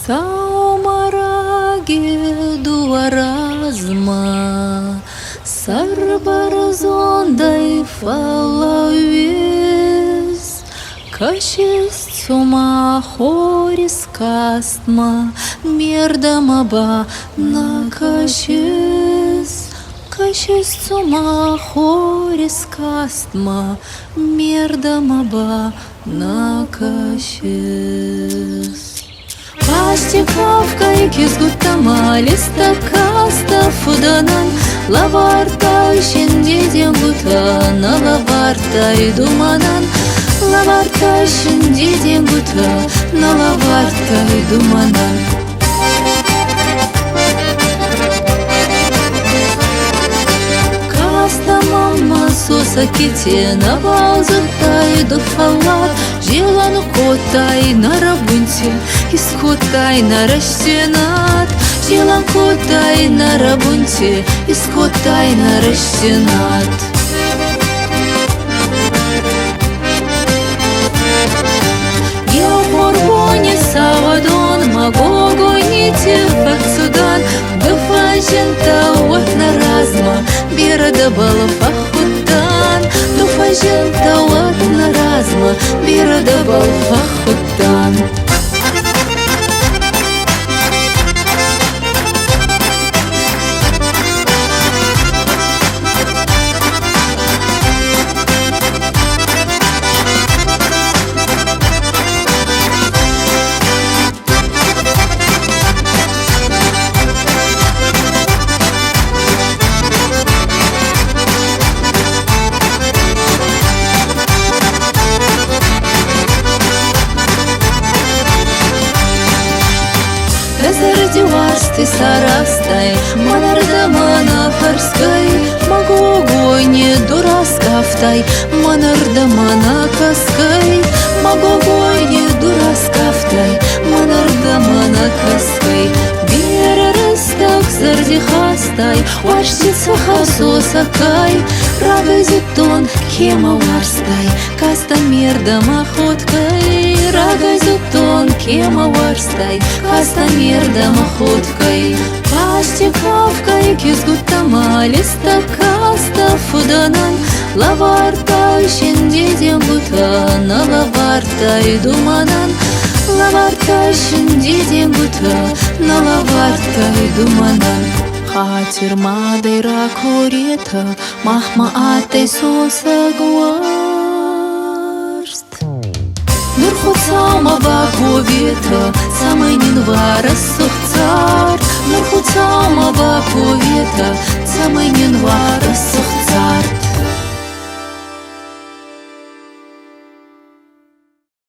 Saumaraги duarazma Sarbarazondai falavis Кашис цума хорис кастма Мердама ба на кашис Кашис цума хорис кастма Мердама ба на кашис Пастиковка и кизгуттама листа каста фуданан Лаварта шиндиден гута на лаварта и думанан Лаварта шиндиден гута на лаварта и думанан Каста мама соса китена балзутай до фалат Желану котай на рабунте, искотай на растенат. Желан котай на рабунте, искотай на растенат. Геопорбоне савадон, магогоните факсудан. Гафажента вот на разма, бирада балафахудан. Гафажента вот на разма, бирада балафахудан. Родилась ты сарастай, манарда мана фарской, магого не дураскафтай, манарда мана каской, магого не дураскафтай, манарда мана каской. Беререстак зардихастай, ваштица хасосакай, рагазитон кема варстай, каста мерда махоткай, рагазитон кема варстай, каста мерда махоткай. Пастиковкой кизгуттама листа каста фуданан, лаварта шиндиден гута на лаварта и думанан. Лаварта шиндиден гута на лаварта и думанан. Хатирма дайра курета, махма атай соса гварст. Нурхуцама баковета, самый нинвара сухцар. Нурхуцама баковета, самый нинвара сухцар.